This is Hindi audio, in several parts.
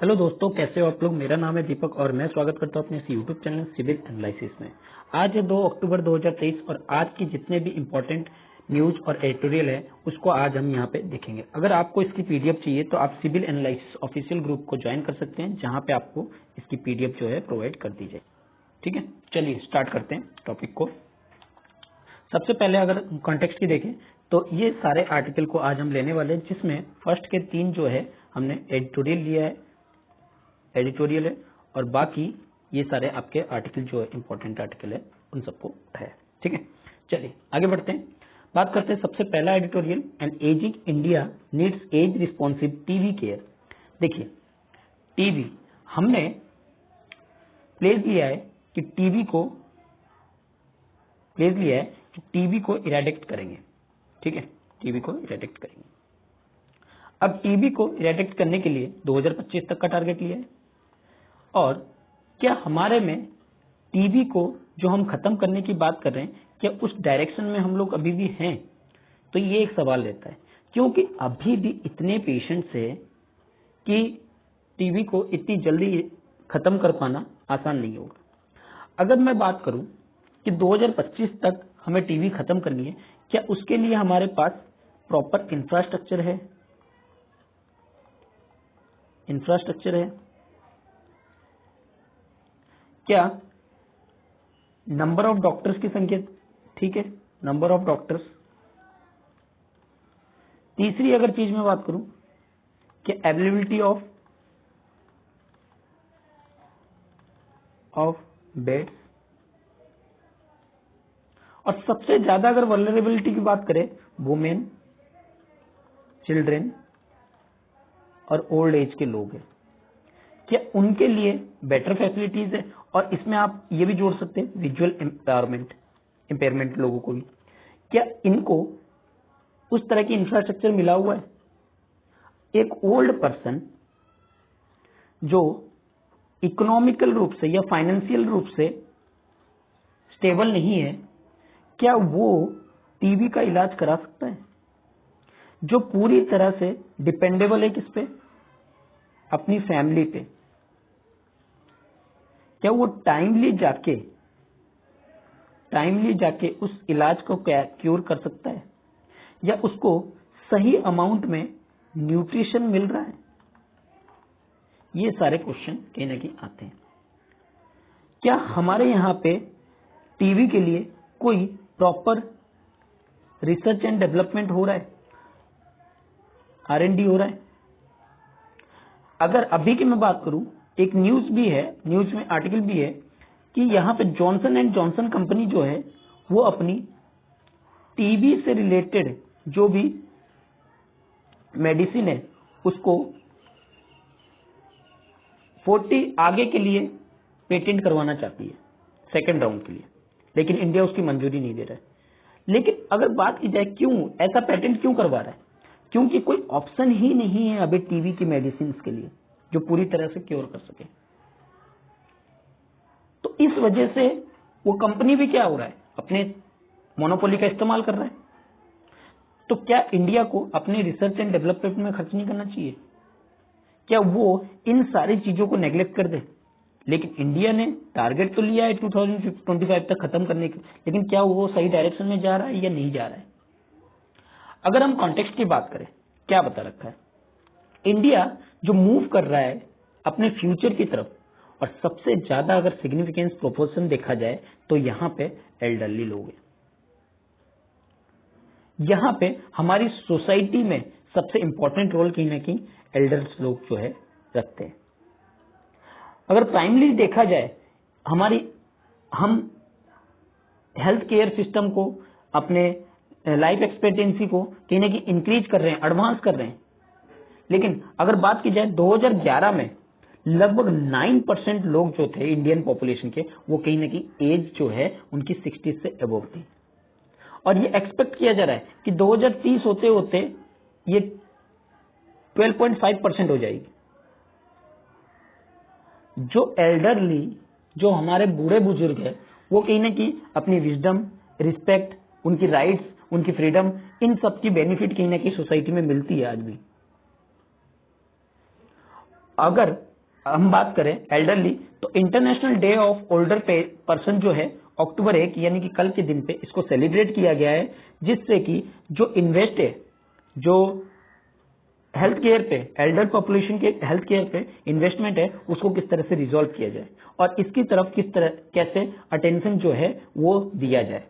हेलो दोस्तों, कैसे हो आप लोग। मेरा नाम है दीपक और मैं स्वागत करता हूं अपने इस यूट्यूब चैनल सिविल एनालिसिस में। आज है 2 अक्टूबर 2023 और आज की जितने भी इम्पोर्टेंट न्यूज और एडिटोरियल है उसको आज हम यहाँ पे देखेंगे। अगर आपको इसकी पीडीएफ चाहिए तो आप सिविल एनालिसिस ऑफिशियल ग्रुप को ज्वाइन कर सकते हैं, जहाँ पे आपको इसकी पीडीएफ जो है प्रोवाइड कर दी जाए। ठीक है, चलिए स्टार्ट करते हैं टॉपिक को। सबसे पहले अगर कॉन्टेक्स्ट की देखें तो ये सारे आर्टिकल को आज हम लेने वाले हैं, जिसमें फर्स्ट के 3 जो है हमने एडिटोरियल लिया है, एडिटोरियल है, और बाकी ये सारे आपके आर्टिकल जो है इंपॉर्टेंट आर्टिकल है उन सबको उठाया। ठीक है, चलिए आगे बढ़ते हैं। बात करते हैं सबसे पहला editorial, an ageing India needs age responsive TV care. देखिए, टीवी हमने प्लेज लिया है कि टीवी को इरेडिक्ट करेंगे। ठीक है, टीवी को इरेडिक्ट करेंगे। अब टीवी को इरेडिक्ट करने के लिए 2025 तक का टारगेट लिया है, और क्या हमारे में टीबी को जो हम खत्म करने की बात कर रहे हैं, क्या उस डायरेक्शन में हम लोग अभी भी हैं? तो ये एक सवाल रहता है, क्योंकि अभी भी इतने पेशेंट्स हैं कि टीबी को इतनी जल्दी खत्म कर पाना आसान नहीं होगा। अगर मैं बात करूं कि 2025 तक हमें टीबी खत्म करनी है, क्या उसके लिए हमारे पास प्रॉपर इंफ्रास्ट्रक्चर है? क्या नंबर ऑफ डॉक्टर्स की संख्या ठीक है? Number of doctors. तीसरी अगर चीज में बात करूं कि अवेलेबिलिटी ऑफ बेड्स, और सबसे ज्यादा अगर वल्नरेबिलिटी की बात करें, वुमेन, चिल्ड्रेन और ओल्ड एज के लोग हैं, क्या उनके लिए बेटर फैसिलिटीज है? और इसमें आप ये भी जोड़ सकते हैं विजुअल इम्पेयरमेंट लोगों को भी, क्या इनको उस तरह की इंफ्रास्ट्रक्चर मिला हुआ है? एक ओल्ड पर्सन जो इकोनॉमिकल रूप से या फाइनेंशियल रूप से स्टेबल नहीं है, क्या वो टीबी का इलाज करा सकता है? जो पूरी तरह से डिपेंडेबल है किस पे? अपनी फैमिली पे, क्या वो टाइमली जाके उस इलाज को क्योर कर सकता है, या उसको सही अमाउंट में न्यूट्रिशन मिल रहा है? ये सारे क्वेश्चन कहीं ना कहीं आते हैं। क्या हमारे यहाँ पे टीवी के लिए कोई प्रॉपर रिसर्च एंड डेवलपमेंट हो रहा है, R&D हो रहा है? अगर अभी की मैं बात करूं, एक न्यूज में आर्टिकल भी है कि यहाँ पे जॉनसन एंड जॉनसन कंपनी जो है वो अपनी टीबी से रिलेटेड जो भी मेडिसिन है उसको 40 आगे के लिए पेटेंट करवाना चाहती है, सेकेंड राउंड के लिए, लेकिन इंडिया उसकी मंजूरी नहीं दे रहा है। लेकिन अगर बात की जाए क्यों ऐसा पेटेंट क्यों करवा रहा है, क्योंकि कोई ऑप्शन ही नहीं है अभी टीबी की मेडिसिन के लिए जो पूरी तरह से क्योर कर सके। तो इस वजह से वो कंपनी भी क्या हो रहा है, अपने मोनोपोली का इस्तेमाल कर रहा है। तो क्या इंडिया को अपने रिसर्च एंड डेवलपमेंट में खर्च नहीं करना चाहिए? क्या वो इन सारी चीजों को नेग्लेक्ट कर दे? लेकिन इंडिया ने टारगेट तो लिया है 2025 तक खत्म करने की, लेकिन क्या वो सही डायरेक्शन में जा रहा है या नहीं जा रहा है? अगर हम कॉन्टेक्स्ट की बात करें, क्या बता रखा है, इंडिया जो मूव कर रहा है अपने फ्यूचर की तरफ, और सबसे ज्यादा अगर सिग्निफिकेंस प्रोपोर्शन देखा जाए तो यहाँ पे एल्डरली लोग हैं। यहाँ पे हमारी सोसाइटी में सबसे इंपॉर्टेंट रोल कहीं ना कहीं एल्डर्स लोग जो है रखते हैं। अगर प्राइमली देखा जाए, हम हेल्थ केयर सिस्टम को, अपने लाइफ एक्सपेक्टेंसी को कहीं ना कहीं इंक्रीज कर रहे हैं, एडवांस कर रहे हैं। लेकिन अगर बात की जाए 2011 में लगभग 9% लोग जो थे इंडियन पॉपुलेशन के, वो कहीं ना कहीं एज जो है उनकी 60 से अबव थी, और ये एक्सपेक्ट किया जा रहा है कि 2030 होते होते ये 12.5% हो जाएगी। जो एल्डरली, जो हमारे बूढ़े बुजुर्ग है, वो कहीं ना कहीं अपनी विजडम, रिस्पेक्ट, उनकी राइट्स, उनकी फ्रीडम, इन सब की बेनिफिट कहीं ना कहीं सोसाइटी में मिलती है आज भी। अगर हम बात करें एल्डरली, तो international day of older person जो है अक्टूबर 1 यानी कि कल के दिन पे इसको सेलिब्रेट किया गया है, जिससे कि जो इन्वेस्ट है, जो हेल्थ केयर पे, एल्डर पॉपुलेशन के हेल्थ केयर पे इन्वेस्टमेंट है, उसको किस तरह से रिजॉल्व किया जाए और इसकी तरफ किस तरह कैसे अटेंशन जो है वो दिया जाए,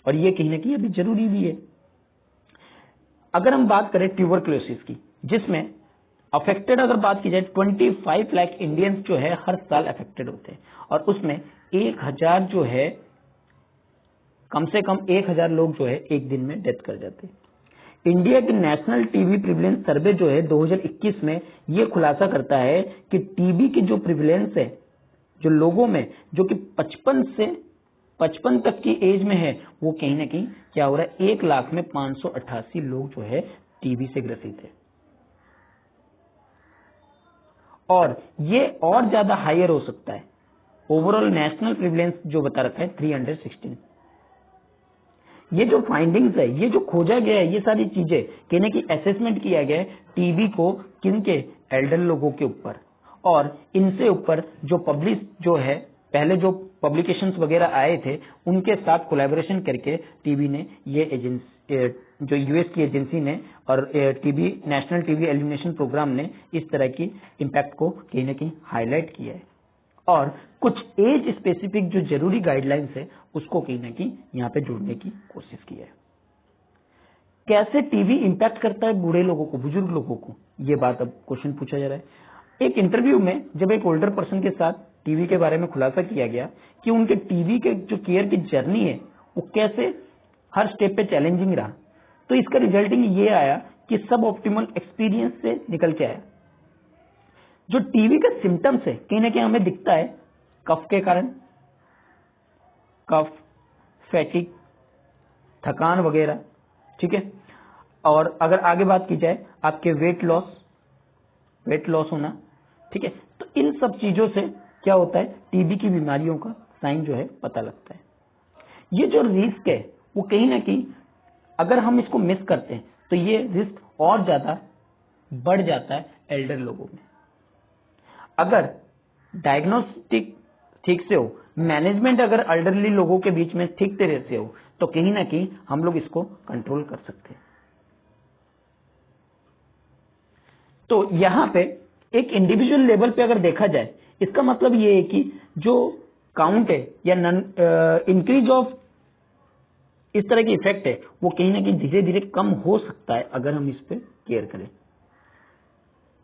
और ये कहीं ना कहीं अभी जरूरी भी है। अगर हम बात करें ट्यूबरक्लोसिस की, जिसमें अफेक्टेड अगर बात की जाए 25 लाख इंडियंस जो है हर साल अफेक्टेड होते हैं, और उसमें 1000 जो है, कम से कम 1000 लोग जो है एक दिन में डेथ कर जाते हैं। इंडिया की नेशनल टीबी प्रिविलेंस सर्वे जो है 2021 में ये खुलासा करता है कि टीबी की जो प्रिविलेंस है, जो लोगों में जो कि 55 तक की एज में है, वो कहीं ना कहीं क्या हो रहा है, 1 लाख में 588 लोग जो है टीबी से ग्रसित है, और ये और ज्यादा हायर हो सकता है। ओवरऑल नेशनल प्रिविलेंस जो बता रखा है 316। ये जो फाइंडिंग्स है, ये जो खोजा गया है, ये सारी चीजें कहने की असेसमेंट किया गया है टीबी को किनके, एल्डर लोगों के ऊपर, और इनसे ऊपर जो पब्लिश जो है, पहले जो पब्लिकेशंस वगैरह आए थे उनके साथ कोलैबोरेशन करके टीबी ने ये एजेंसी, जो यूएस की एजेंसी ने और TB national TB elimination programme ने इस तरह की इम्पैक्ट को कहीं ना कहीं हाईलाइट किया है, और कुछ एज स्पेसिफिक जो जरूरी गाइडलाइंस है उसको कहीं ना कहीं यहाँ पे जोड़ने की कोशिश की है। कैसे टीबी इंपैक्ट करता है बूढ़े लोगों को, बुजुर्ग लोगों को, ये बात अब क्वेश्चन पूछा जा रहा है। एक इंटरव्यू में जब एक ओल्डर पर्सन के साथ टीबी के बारे में खुलासा किया गया कि उनके टीबी के जो केयर की जर्नी है वो कैसे हर स्टेप पे चैलेंजिंग रहा, तो इसका रिजल्टिंग ये आया कि सब ऑप्टिमल एक्सपीरियंस से निकल के आया। जो टीबी का सिम्टम्स है कहीं ना कहीं हमें दिखता है कफ के कारण, कफ, फैटिक, थकान वगैरह, ठीक है। और अगर आगे बात की जाए आपके वेट लॉस होना, ठीक है, तो इन सब चीजों से क्या होता है, टीबी की बीमारियों का साइन जो है पता लगता है। ये जो रिस्क है वो कहीं ना कहीं अगर हम इसको मिस करते हैं तो ये रिस्क और ज्यादा बढ़ जाता है एल्डर लोगों में। अगर डायग्नोस्टिक ठीक से हो, मैनेजमेंट अगर एल्डरली लोगों के बीच में ठीक तरह से हो, तो कहीं ना कहीं हम लोग इसको कंट्रोल कर सकते हैं। तो यहां पे एक इंडिविजुअल लेवल पे अगर देखा जाए, इसका मतलब ये है कि जो काउंट है या इंक्रीज ऑफ इस तरह की इफेक्ट है वो कहीं ना कहीं धीरे धीरे कम हो सकता है अगर हम इस पे केयर करें।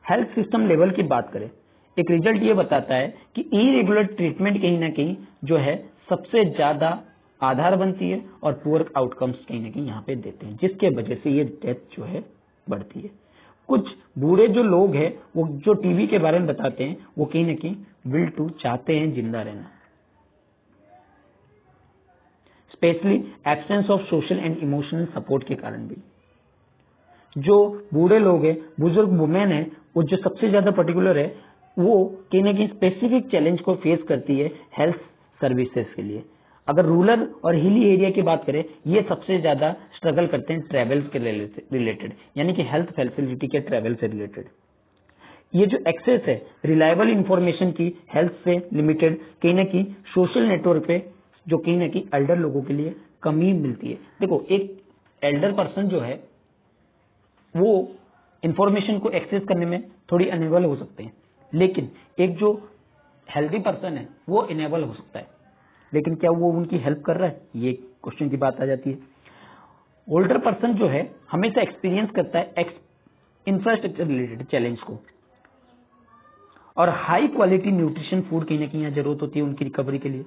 हेल्थ सिस्टम लेवल की बात करें, एक रिजल्ट ये बताता है कि इरेगुलर ट्रीटमेंट कहीं ना कहीं जो है सबसे ज्यादा आधार बनती है और पुअर आउटकम्स कहीं ना कहीं यहाँ पे देते हैं, जिसके वजह से ये डेथ जो है बढ़ती है। कुछ बूढ़े जो लोग हैं वो जो टीबी के बारे में बताते हैं वो कहीं ना कहीं विल टू चाहते हैं जिंदा रहना, specially absence of social and emotional support के कारण भी। जो बूढ़े लोग हैं, बुजुर्ग वुमेन है, वो जो सबसे ज्यादा पर्टिकुलर है, वो कहीं ना कहीं स्पेसिफिक चैलेंज को फेस करती है हेल्थ सर्विसेज के लिए। अगर रूरल और हिली एरिया की बात करें, ये सबसे ज्यादा स्ट्रगल करते हैं ट्रेवल के रिलेटेड, यानी कि हेल्थ फैसिलिटी के ट्रेवल से रिलेटेड। ये जो एक्सेस है रिलायबल इंफॉर्मेशन की हेल्थ से लिमिटेड, कहीं ना कहीं सोशल नेटवर्क पे जो कहीं ना कहीं एल्डर लोगों के लिए कमी मिलती है। देखो, एक एल्डर पर्सन जो है वो इंफॉर्मेशन को एक्सेस करने में थोड़ी अनेबल हो सकते हैं, लेकिन एक जो हेल्दी पर्सन है वो इनेबल हो सकता है, लेकिन क्या वो उनकी हेल्प कर रहा है, ये क्वेश्चन की बात आ जाती है। ओल्डर पर्सन जो है हमेशा एक्सपीरियंस करता है इंफ्रास्ट्रक्चर रिलेटेड चैलेंज को, और हाई क्वालिटी न्यूट्रिशन फूड कहीं ना कहीं जरूरत होती है उनकी रिकवरी के लिए।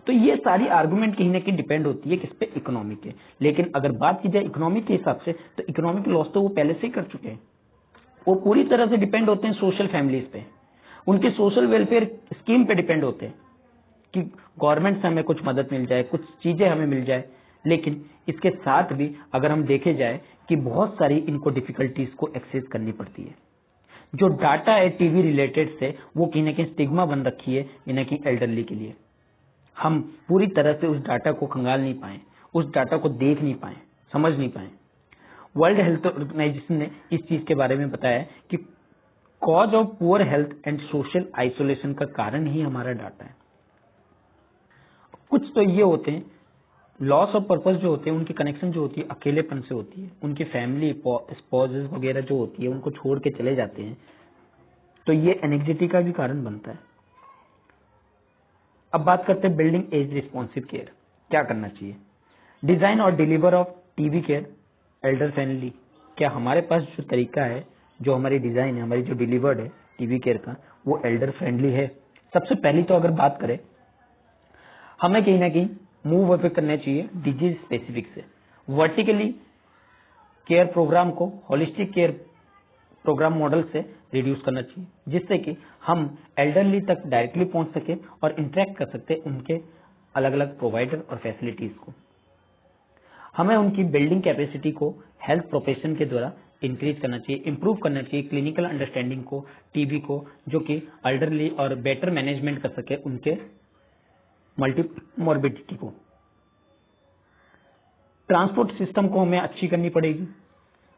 तो ये सारी आर्गुमेंट कहीं ना कहीं डिपेंड होती है किस पे, इकोनॉमिक के। लेकिन अगर बात की जाए इकोनॉमिक के हिसाब से, तो इकोनॉमिक लॉस तो वो पहले से ही कर चुके हैं। वो पूरी तरह से डिपेंड होते हैं सोशल फैमिलीज पे, उनके सोशल वेलफेयर स्कीम पे डिपेंड होते हैं कि गवर्नमेंट से हमें कुछ मदद मिल जाए, कुछ चीजें हमें मिल जाए। लेकिन इसके साथ भी अगर हम देखे जाए कि बहुत सारी इनको डिफिकल्टीज को एक्सेस करनी पड़ती है। जो डाटा है टीबी रिलेटेड से, वो कहीं ना कहीं स्टिग्मा बन रखी है यानी कि एल्डरली के लिए। हम पूरी तरह से उस डाटा को खंगाल नहीं पाए, उस डाटा को देख नहीं पाए, समझ नहीं पाए। वर्ल्ड हेल्थ ऑर्गेनाइजेशन ने इस चीज के बारे में बताया कि cause of poor health and social isolation का कारण ही हमारा डाटा है। कुछ तो ये होते हैं लॉस ऑफ पर्पस जो होते हैं, उनकी कनेक्शन जो होती है अकेलेपन से होती है, उनकी फैमिली स्पॉजेस वगैरह जो होती है उनको छोड़ के चले जाते हैं, तो ये एंग्जाइटी का भी कारण बनता है। अब बात करते हैं बिल्डिंग एज रिस्पॉन्सिव केयर, क्या करना चाहिए। डिजाइन और deliver of TV care Elder friendly, क्या हमारे पास जो तरीका है, जो हमारी डिजाइन है, हमारी जो डिलीवर्ड है टीवी केयर का, वो एल्डर फ्रेंडली है। सबसे पहली तो अगर बात करें, हमें कहीं ना कहीं मूव अवे करना चाहिए डिजीज स्पेसिफिक से। वर्टिकली केयर प्रोग्राम को होलिस्टिक केयर प्रोग्राम मॉडल से रिड्यूस करना चाहिए, जिससे कि हम एल्डरली तक डायरेक्टली पहुंच सके और इंटरेक्ट कर सकते उनके अलग अलग प्रोवाइडर और फैसिलिटीज को। हमें उनकी बिल्डिंग कैपेसिटी को हेल्थ प्रोफेशन के द्वारा इंक्रीज करना चाहिए, इंप्रूव करना चाहिए क्लिनिकल अंडरस्टैंडिंग को, टीबी को, जो कि एल्डरली और बेटर मैनेजमेंट कर सके उनके मल्टी मॉर्बिडिटी को। ट्रांसपोर्ट सिस्टम को हमें अच्छी करनी पड़ेगी,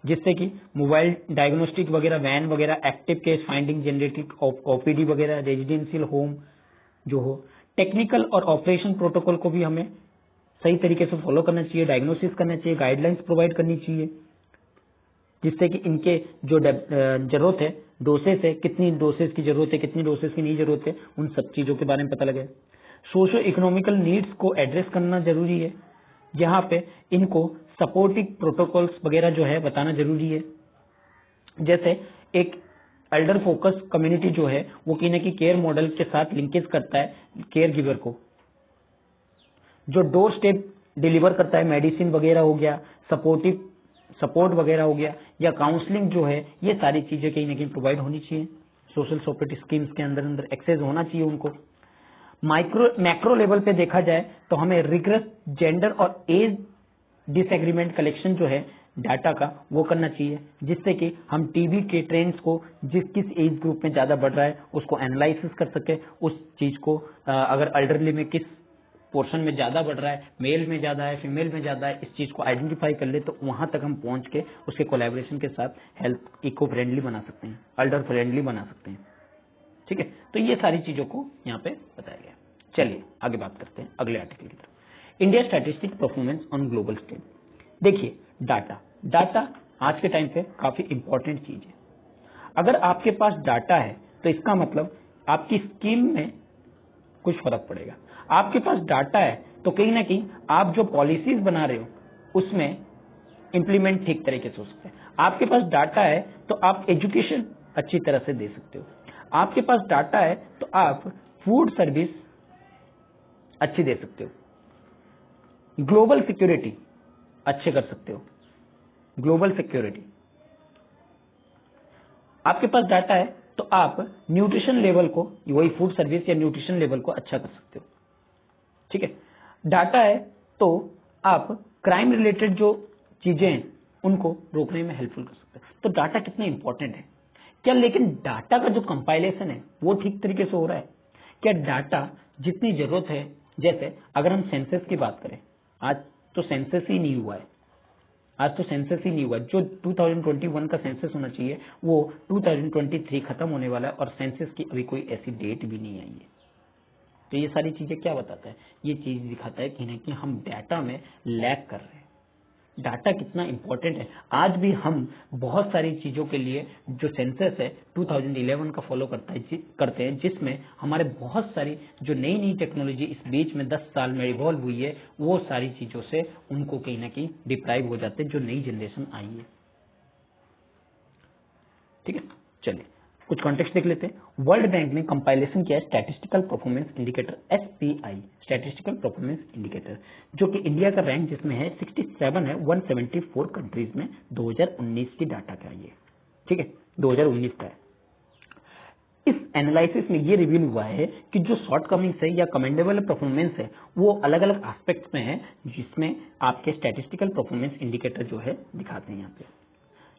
जिससे कि मोबाइल डायग्नोस्टिक वगैरह, वैन वगैरह, एक्टिव केस फाइंडिंग, जनरेटिक ओपीडी वगैरह, रेजिडेंशियल होम जो हो। टेक्निकल और ऑपरेशन प्रोटोकॉल को भी हमें सही तरीके से फॉलो करना चाहिए, डायग्नोसिस करना चाहिए, गाइडलाइंस प्रोवाइड करनी चाहिए, जिससे कि इनके जो जरूरत है डोसेस है, कितनी डोसेस की जरूरत है, कितनी डोसेस की नहीं जरूरत है, उन सब चीजों के बारे में पता लगे। सोशो इकोनॉमिकल नीड्स को एड्रेस करना जरूरी है, जहां पे इनको सपोर्टिव प्रोटोकॉल्स वगैरह जो है बताना जरूरी है। जैसे एक एल्डर फोकस कम्युनिटी जो है वो कहीं ना कहीं केयर मॉडल के साथ लिंकेज करता है केयर गिवर को, जो डोर स्टेप डिलीवर करता है, मेडिसिन वगैरह हो गया, सपोर्ट वगैरह हो गया, या काउंसलिंग जो है, ये सारी चीजें कहीं ना कहीं प्रोवाइड होनी चाहिए। सोशल सपोर्ट स्कीम्स के अंदर अंदर एक्सेस होना चाहिए उनको। मैक्रो लेवल पे देखा जाए तो हमें रिग्रेस जेंडर और एज डिसएग्रीमेंट कलेक्शन जो है डाटा का वो करना चाहिए, जिससे कि हम टीबी के ट्रेंड्स को किस एज ग्रुप में ज्यादा बढ़ रहा है उसको एनालिसिस कर सके, उस चीज को अगर एल्डरली में किस पोर्शन में ज्यादा बढ़ रहा है, मेल में ज्यादा है, फीमेल में ज्यादा है, इस चीज को आइडेंटिफाई कर ले तो वहां तक हम पहुंच के उसके कोलैबोरेशन के साथ हेल्थ इको फ्रेंडली बना सकते हैं, एल्डर फ्रेंडली बना सकते हैं। ठीक है, तो ये सारी चीजों को यहाँ पे बताया गया। चलिए आगे बात करते हैं अगले आर्टिकल की तरफ। India statistic performance on global scale. देखिए डाटा आज के टाइम पे काफी इंपॉर्टेंट चीज है। अगर आपके पास डाटा है तो इसका मतलब आपकी स्कीम में कुछ फर्क पड़ेगा। आपके पास डाटा है तो कहीं ना कहीं आप जो पॉलिसीज बना रहे हो उसमें इंप्लीमेंट ठीक तरीके से हो सकते हैं। आपके पास डाटा है तो आप एजुकेशन अच्छी तरह से दे सकते हो। आपके पास डाटा है तो आप फूड सर्विस अच्छी दे सकते हो। ग्लोबल सिक्योरिटी अच्छे कर सकते हो। ग्लोबल सिक्योरिटी, आपके पास डाटा है तो आप न्यूट्रिशन लेवल को, वही फूड सर्विस या न्यूट्रिशन लेवल को अच्छा कर सकते हो। ठीक है, डाटा है तो आप क्राइम रिलेटेड जो चीजें हैं उनको रोकने में हेल्पफुल कर सकते हो। तो डाटा कितना इंपॉर्टेंट है क्या, लेकिन डाटा का जो कंपाइलेशन है वो ठीक तरीके से हो रहा है क्या? डाटा जितनी जरूरत है, जैसे अगर हम सेंसस की बात करें, आज तो सेंसस ही नहीं हुआ है, जो 2021 का सेंसस होना चाहिए वो 2023 खत्म होने वाला है और सेंसस की अभी कोई ऐसी डेट भी नहीं आई है। तो ये सारी चीजें क्या बताता है? ये चीज दिखाता है कि नहीं कि हम डाटा में लैग कर रहे हैं। डाटा कितना इंपॉर्टेंट है। आज भी हम बहुत सारी चीजों के लिए जो सेंसस है 2011 का फॉलो करते हैं, जिसमें हमारे बहुत सारी जो नई नई टेक्नोलॉजी इस बीच में 10 साल में इवॉल्व हुई है, वो सारी चीजों से उनको कहीं ना कहीं डिप्राइव हो जाते हैं जो नई जनरेशन आई है। ठीक है, चलिए कुछ कॉन्टेक्स्ट देख लेते हैं। वर्ल्ड बैंक ने कंपाइलेशन किया है statistical performance indicator SPI, statistical performance indicator, जो कि इंडिया का रैंक जिसमें है 67 है 174 कंट्रीज में 2019 की डाटा का ये। ठीक है, 2019 का है। इस एनालिसिस में ये रिवील हुआ है कि जो शॉर्ट कमिंग्स है या कमेंडेबल परफॉर्मेंस है वो अलग अलग एस्पेक्ट्स में है, जिसमें आपके स्टैटिस्टिकल परफॉर्मेंस इंडिकेटर जो है दिखाते हैं यहाँ पे।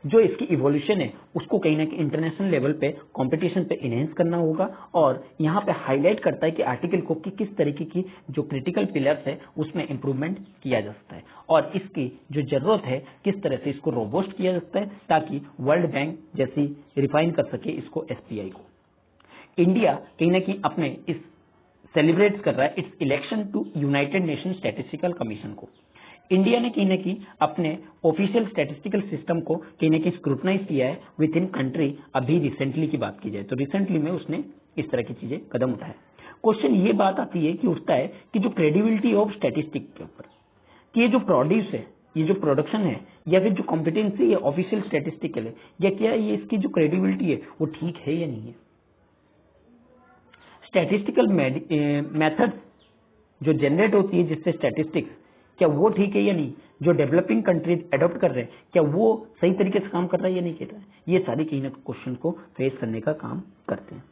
जो इसकी इवोल्यूशन है उसको कहीं ना कहीं इंटरनेशनल लेवल पे कंपटीशन पे इनहेंस करना होगा। और यहाँ पे हाईलाइट करता है कि आर्टिकल को कि किस तरीके की जो क्रिटिकल पिलर्स है उसमें इंप्रूवमेंट किया जा सकता है और इसकी जो जरूरत है किस तरह से इसको रोबोस्ट किया जा सकता है ताकि वर्ल्ड बैंक जैसी रिफाइन कर सके इसको एसपीआई को। इंडिया कहीं ना कहीं अपने इस सेलिब्रेट कर रहा है its election to United Nation statistical commission को। इंडिया ने कहीं ना कहीं अपने ऑफिशियल स्टैटिस्टिकल सिस्टम को कहीं ना कहीं स्क्रूटनाइज किया है विद इन कंट्री। अभी रिसेंटली की बात की जाए तो रिसेंटली में उसने इस तरह की चीजें कदम उठाए। क्वेश्चन ये बात आती है कि उठता है कि जो क्रेडिबिलिटी ऑफ स्टैटिस्टिक के ऊपर कि ये जो प्रोड्यूस है, ये जो प्रोडक्शन है या फिर जो कॉम्पिटेंसी है ऑफिशियल स्टैटिस्टिकल है या क्या ये इसकी जो क्रेडिबिलिटी है वो ठीक है या नहीं है। स्टैटिस्टिकल मेथड जो जनरेट होती है जिससे स्टैटिस्टिक्स क्या वो ठीक है या नहीं, जो डेवलपिंग कंट्रीज अडॉप्ट कर रहे हैं क्या वो सही तरीके से काम कर रहा है या नहीं कर रहा है, ये सारी कहीं ना क्वेश्चन को फेस करने का काम करते हैं।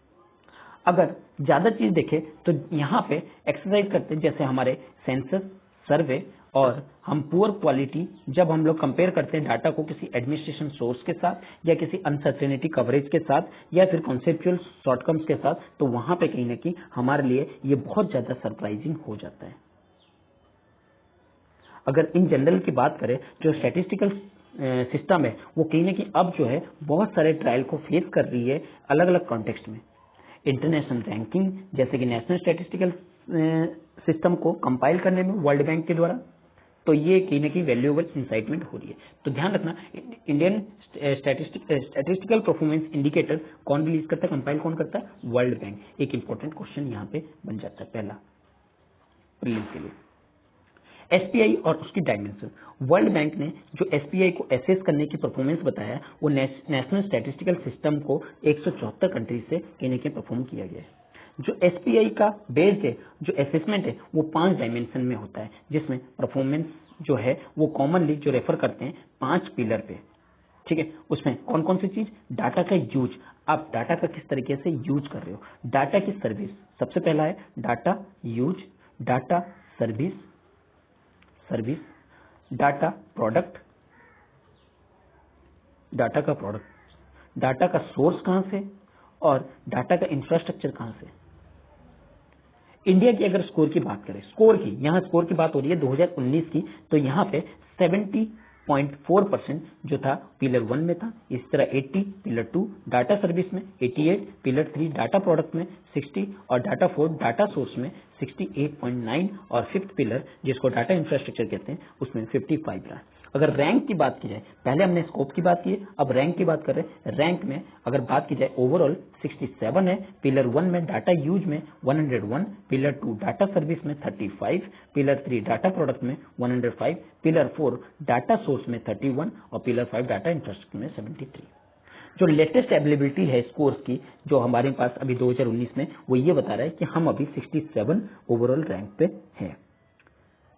अगर ज्यादा चीज देखें तो यहाँ पे एक्सरसाइज करते हैं जैसे हमारे सेंसस सर्वे और हम पुअर क्वालिटी जब हम लोग कंपेयर करते हैं डाटा को किसी एडमिनिस्ट्रेशन सोर्स के साथ या किसी अनसर्टेनिटी कवरेज के साथ या फिर कॉन्सेप्चुअल शॉर्टकम्स के साथ, तो वहां पे कहीं ना कहीं हमारे लिए ये बहुत ज्यादा सरप्राइजिंग हो जाता है। अगर इन जनरल की बात करें जो स्टैटिस्टिकल सिस्टम है वो कहीं ना कहीं अब जो है बहुत सारे ट्रायल को फेस कर रही है अलग अलग कॉन्टेक्स्ट में। इंटरनेशनल रैंकिंग जैसे कि नेशनल स्टैटिस्टिकल सिस्टम को कंपाइल करने में वर्ल्ड बैंक के द्वारा, तो ये कहीं ना कहीं वैल्यूएबल इंसाइटमेंट हो रही है। तो ध्यान रखना इंडियन स्टैटिस्टिकल परफॉर्मेंस इंडिकेटर कौन रिलीज करता है, कंपाइल कौन करता है, वर्ल्ड बैंक। एक इंपॉर्टेंट क्वेश्चन यहाँ पे बन जाता है पहला प्रीलिम्स के लिए। एसपीआई और उसकी डायमेंशन, वर्ल्ड बैंक ने जो एसपीआई को एसेस करने की परफॉर्मेंस बताया वो नेशनल स्टैटिस्टिकल सिस्टम को 174 कंट्रीज से कहीं ना कहीं परफॉर्म किया गया है। जो एसपीआई का बेस्ड है जो असेसमेंट है वो 5 डायमेंशन में होता है जिसमें परफॉर्मेंस जो है वो कॉमनली जो रेफर करते हैं 5 पिलर पे। ठीक है, उसमें कौन कौन सी चीज, डाटा का यूज, आप डाटा का किस तरीके से यूज कर रहे हो, डाटा की सर्विस सबसे पहला है data use, data service, data product, data का प्रोडक्ट, डाटा का सोर्स कहां से और डाटा का इंफ्रास्ट्रक्चर कहां से। इंडिया की अगर स्कोर की बात करें, स्कोर की यहाँ स्कोर की बात हो रही है 2019 की, तो यहाँ पे 70.4% जो था पिलर 1 में था, इस तरह 80 पिलर 2, डाटा सर्विस में 88, पिलर 3 डाटा प्रोडक्ट में 60 और डाटा 4 डाटा सोर्स में 68.9 और फिफ्थ पिलर जिसको डाटा इंफ्रास्ट्रक्चर कहते हैं उसमें 55 रहा। अगर रैंक की बात की जाए, पहले हमने स्कोप की बात की, अब रैंक की बात कर रहे हैं। रैंक में अगर बात की जाए ओवरऑल 67 है, पिलर 1 में डाटा यूज में 101, पिलर 2 डाटा सर्विस में 35, पिलर 3 डाटा प्रोडक्ट में 105, पिलर 4 डाटा सोर्स में 31 और पिलर 5 डाटा इंफ्रास्ट्रक्चर में 73। जो लेटेस्ट अवेलेबिलिटी है स्कोर्स की जो हमारे पास अभी 2019 में, वो ये बता रहा है कि हम अभी 67 ओवरऑल रैंक पे हैं।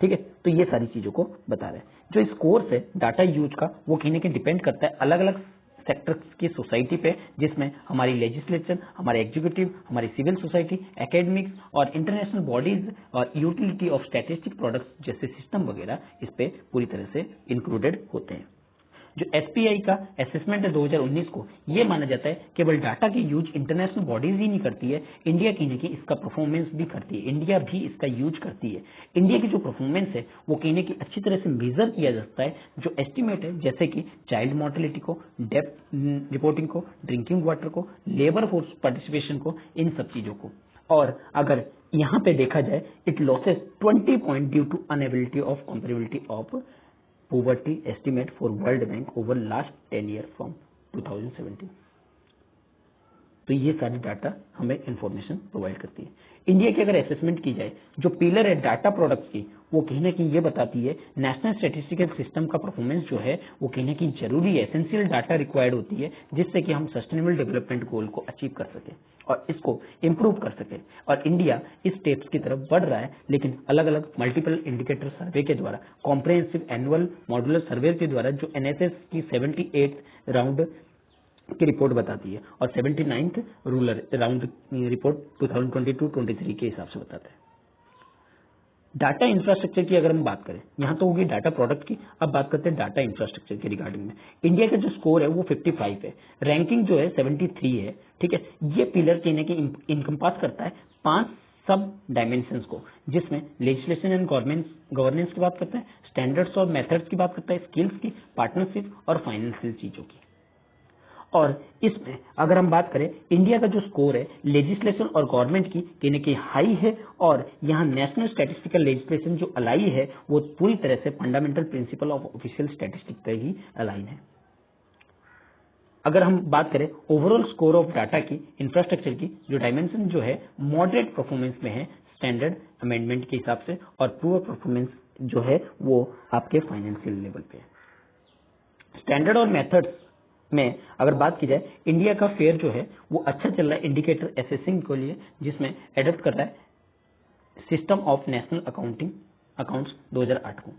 ठीक है, तो ये सारी चीजों को बता रहे हैं। जो स्कोर्स है डाटा यूज का वो कहीं ना कहीं डिपेंड करता है अलग अलग सेक्टर्स की सोसाइटी पे, जिसमें हमारी लेजिस्लेचर, हमारे एग्जीक्यूटिव, हमारी सिविल सोसाइटी, एकेडमिक्स और इंटरनेशनल बॉडीज और यूटिलिटी ऑफ स्टैटिस्टिक प्रोडक्ट्स जैसे सिस्टम वगैरह इस पे पूरी तरह से इंक्लूडेड होते हैं। जो एसपीआई का असेसमेंट है 2019 को, ये माना जाता है केवल डाटा की यूज इंटरनेशनल बॉडीज ही नहीं करती है, इंडिया की नहीं कि इसका परफॉर्मेंस भी करती है, इंडिया भी इसका यूज करती है। इंडिया की जो परफॉर्मेंस है वो कहीं ना कहीं अच्छी तरह से मेजर किया जा सकता है। जो एस्टिमेट है जैसे कि चाइल्ड मोर्टेलिटी को, डेथ रिपोर्टिंग को, ड्रिंकिंग वाटर को, लेबर फोर्स पार्टिसिपेशन को, इन सब चीजों को। और अगर यहाँ पे देखा जाए it losses 20 point due to inability of comparability of poverty estimate for World Bank over last 10 years from 2017। तो ये सारी डाटा हमें इंफॉर्मेशन प्रोवाइड करती है। इंडिया की अगर असेसमेंट की जाए, जो पिलर है डाटा प्रोडक्ट्स की, वो कहीं ना कहीं ये बताती है नेशनल स्टैटिस्टिकल सिस्टम का परफॉर्मेंस जो है वो कहीं ना कहीं जरूरी है, एसेंशियल डाटा रिक्वायर्ड होती है जिससे कि हम सस्टेनेबल डेवलपमेंट गोल को अचीव कर सके और इसको इम्प्रूव कर सके। और इंडिया इस स्टेप्स की तरफ बढ़ रहा है, लेकिन अलग अलग मल्टीपल इंडिकेटर सर्वे के द्वारा, कॉम्प्रिहेंसिव एनुअल मॉड्यूलर सर्वे के द्वारा जो एनएसएस की 78 राउंड की रिपोर्ट बताती है और 79th रूरल राउंड रिपोर्ट 2022-23 के हिसाब से बताता है। डाटा इंफ्रास्ट्रक्चर की अगर हम बात करें, यहाँ तो होगी डाटा प्रोडक्ट की, अब बात करते हैं डाटा इंफ्रास्ट्रक्चर के रिगार्डिंग में। इंडिया का जो स्कोर है वो 55 है, रैंकिंग जो है 73 है। ठीक है, ये पिलर कहने की इनकम्पास करता है 5 सब डायमेंशंस को, जिसमें लेजिस्लेशन एंड गवर्नेंस की बात करते हैं, स्टैंडर्ड्स और मेथड्स की बात करता है, स्किल्स की, पार्टनरशिप और फाइनेंशियल चीजों की। और इसमें अगर हम बात करें, इंडिया का जो स्कोर है लेजिस्लेशन और गवर्नमेंट की कहने की हाई है, और यहाँ नेशनल स्टैटिस्टिकल लेजिस्लेशन जो अलाई है वो पूरी तरह से fundamental principle of official statistics पे ही अलाइन है। अगर हम बात करें ओवरऑल स्कोर ऑफ डाटा की, इंफ्रास्ट्रक्चर की, जो डायमेंशन जो है मॉडरेट परफॉर्मेंस में है स्टैंडर्ड अमेंडमेंट के हिसाब से, और पुअर परफॉर्मेंस जो है वो आपके फाइनेंशियल लेवल पे है। स्टैंडर्ड और मेथड्स में अगर बात की जाए, इंडिया का फेयर जो है वो अच्छा चल रहा है इंडिकेटर एसेसिंग के लिए, जिसमें एडप्ट कर रहा है सिस्टम ऑफ नेशनल अकाउंट्स 2008 को।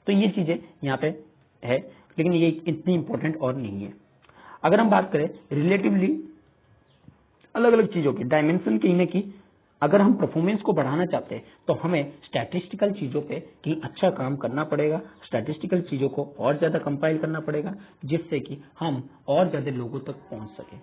तो ये चीजें यहाँ पे है, लेकिन ये इतनी इंपॉर्टेंट और नहीं है। अगर हम बात करें रिलेटिवली अलग अलग चीजों की डायमेंशन कहने की, अगर हम परफॉर्मेंस को बढ़ाना चाहते हैं तो हमें स्टैटिस्टिकल चीजों पे कहीं अच्छा काम करना पड़ेगा, स्टैटिस्टिकल चीजों को और ज्यादा कंपाइल करना पड़ेगा, जिससे कि हम और ज्यादा लोगों तक पहुंच सके।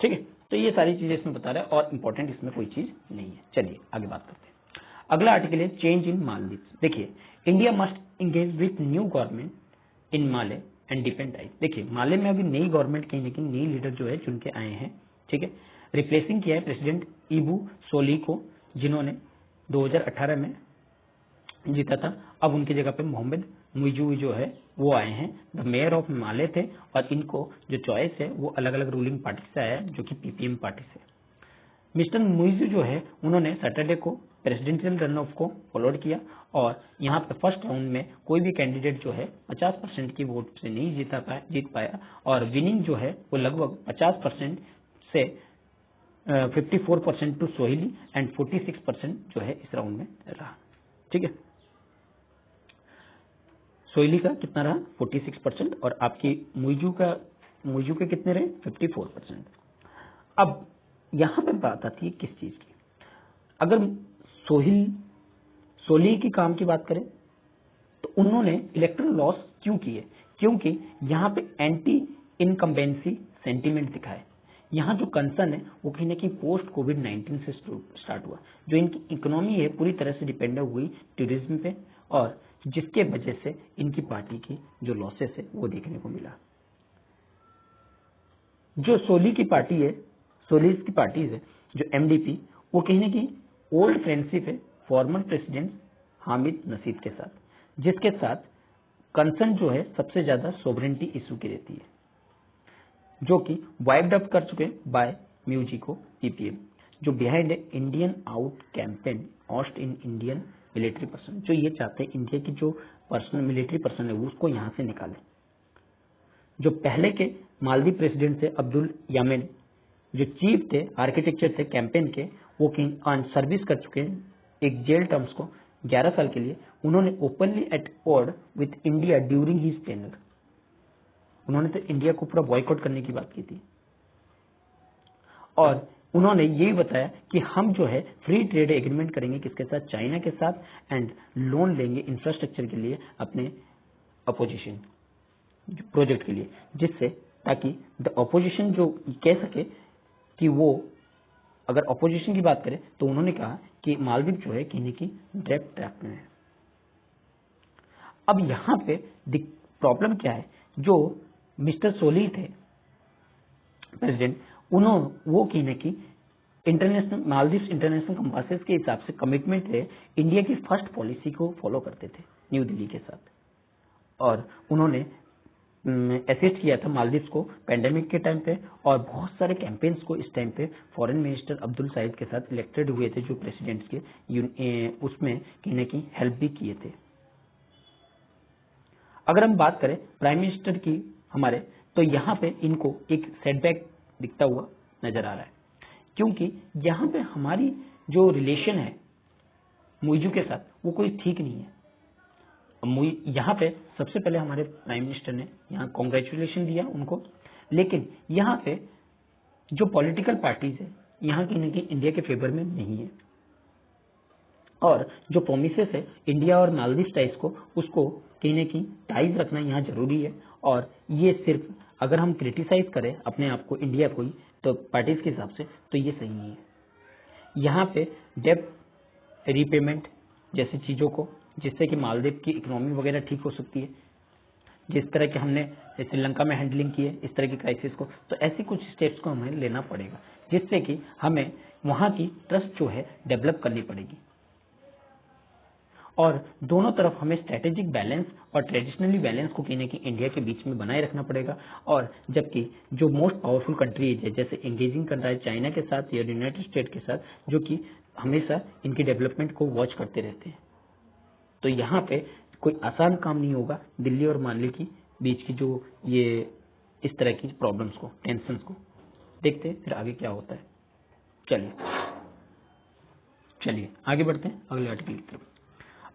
ठीक है, तो ये सारी चीजें इसमें बता रहा है और इंपॉर्टेंट इसमें कोई चीज नहीं है। चलिए आगे बात करते हैं। अगला आर्टिकल है चेंज इन मालदीव्स। देखिए, India must engage with new government in Male and depend I. देखिए, माले में अभी नई गवर्नमेंट कहीं ना कहीं नई लीडर जो है चुन के आए हैं। ठीक है, रिप्लेसिंग किया है प्रेसिडेंट इबू सोली को, जिन्होंने 2018 में जीता था। अब उनकी जगह पे मोहम्मद मुइजू जो है वो आए हैं, द मेयर ऑफ माले थे, और इनको जो चॉइस है वो अलग अलग रूलिंग पार्टी से आया है, जो कि पीपीएम पार्टी से। मिस्टर मुइजू जो है उन्होंने सैटरडे को प्रेसिडेंशियल रन ऑफ को फॉलोड किया, और यहाँ पे फर्स्ट राउंड में कोई भी कैंडिडेट जो है 50% की वोट से नहीं जीत पाया, और विनिंग जो है वो लगभग 50% से 54% टू सोहिली एंड 46% जो है इस राउंड में रहा। ठीक है, सोहिली का कितना रहा 46%, और आपकी मुइजू के कितने रहे 54%। अब यहां पे बात आती है किस चीज की, अगर सोली की काम की बात करें तो उन्होंने इलेक्टोरल लॉस क्यों किए, क्योंकि यहाँ पे एंटी इनकम्बेंसी सेंटीमेंट दिखा है। यहाँ जो कंसर्न है वो कहीं ना कहीं पोस्ट कोविड-19 से स्टार्ट हुआ, जो इनकी इकोनॉमी है पूरी तरह से डिपेंड हुई टूरिज्म पे, और जिसके वजह से इनकी पार्टी की जो लॉसेस है वो देखने को मिला। जो सोली की पार्टी है जो एमडीपी, वो कहीं ना कहीं ओल्ड फ्रेंडशिप है फॉर्मर प्रेसिडेंट हामिद नसीब के साथ, जिसके साथ कंसर्न जो है सबसे ज्यादा सोवरेंटी इशू की रहती है, जो कि वाइप्ड अप कर चुके बाय म्यूजी को पीपीएम, जो behind Indian out campaign oust in Indian military person, जो ये चाहते हैं इंडिया की जो पर्सनल मिलिट्री पर्सन है उसको यहां से निकालें। जो पहले के मालदीव प्रेसिडेंट थे अब्दुल यामिन, जो चीफ थे आर्किटेक्चर थे कैंपेन के, वो ऑन सर्विस कर चुके हैं एक जेल टर्म्स को 11 साल के लिए। उन्होंने openly at odd with India during his tenure, उन्होंने तो इंडिया को पूरा बॉयकॉट करने की बात की थी, और उन्होंने यही बताया कि हम जो है फ्री ट्रेड एग्रीमेंट करेंगे किसके साथ, चाइना के साथ, एंड लोन लेंगे इंफ्रास्ट्रक्चर के लिए अपने अपोजिशन प्रोजेक्ट के लिए, जिससे ताकि द अपोजिशन जो कह सके कि वो, अगर अपोजिशन की बात करें तो उन्होंने कहा कि मालदीव जो है कहीं की डेब्ट ट्रैप में है। अब यहां पे प्रॉब्लम क्या है, जो मिस्टर सोली थे प्रेसिडेंट, वो कहीं की इंटरनेशनल मालदीव इंटरनेशनल कंपासेस के हिसाब से कमिटमेंट है, इंडिया की फर्स्ट पॉलिसी को फॉलो करते थे न्यू दिल्ली के साथ, और उन्होंने असिस्ट किया था मालदीव को पैंडेमिक के टाइम पे, और बहुत सारे कैंपेन्स को इस टाइम पे फॉरेन मिनिस्टर अब्दुल सईद के साथ इलेक्टेड हुए थे जो प्रेसिडेंट्स के, उसमें कहीं ना कहीं हेल्प भी किए थे। अगर हम बात करें प्राइम मिनिस्टर की हमारे, तो यहाँ पे इनको एक सेटबैक दिखता हुआ नजर आ रहा है, क्योंकि यहाँ पे हमारी जो रिलेशन है मुइजू के साथ वो कोई ठीक नहीं है। यहाँ पे सबसे पहले हमारे प्राइम मिनिस्टर ने यहाँ कॉन्ग्रेचुलेशन दिया उनको, लेकिन यहाँ पे जो पॉलिटिकल पार्टीज है यहाँ की नहीं इंडिया के फेवर में नहीं है। और जो प्रोमिसेस है इंडिया और मालदीव टाइज को, उसको कहीं ना कहीं टाइज रखना यहाँ जरूरी है। और ये सिर्फ अगर हम क्रिटिसाइज करें अपने आप को, इंडिया को ही, तो पार्टीज के हिसाब से तो ये सही नहीं है। यहाँ पे डेब्ट रीपेमेंट जैसी चीज़ों को, जिससे कि मालदीव की इकोनॉमी वगैरह ठीक हो सकती है, जिस तरह के हमने श्रीलंका में हैंडलिंग की है इस तरह की क्राइसिस को, तो ऐसी कुछ स्टेप्स को हमें लेना पड़ेगा, जिससे कि हमें वहाँ की ट्रस्ट जो है डेवलप करनी पड़ेगी। और दोनों तरफ हमें स्ट्रेटेजिक बैलेंस और ट्रेडिशनली बैलेंस को कहीं ना कहीं इंडिया के बीच में बनाए रखना पड़ेगा। और जबकि जो मोस्ट पावरफुल कंट्रीज है, जैसे एंगेजिंग कर रहा है चाइना के साथ या यूनाइटेड स्टेट के साथ, जो कि हमेशा इनकी डेवलपमेंट को वॉच करते रहते हैं, तो यहाँ पे कोई आसान काम नहीं होगा दिल्ली और माले की बीच की जो ये इस तरह की प्रॉब्लम्स को, टेंशंस को। देखते हैं फिर आगे क्या होता है। चलिए आगे बढ़ते हैं अगले आर्टिकल की तरफ।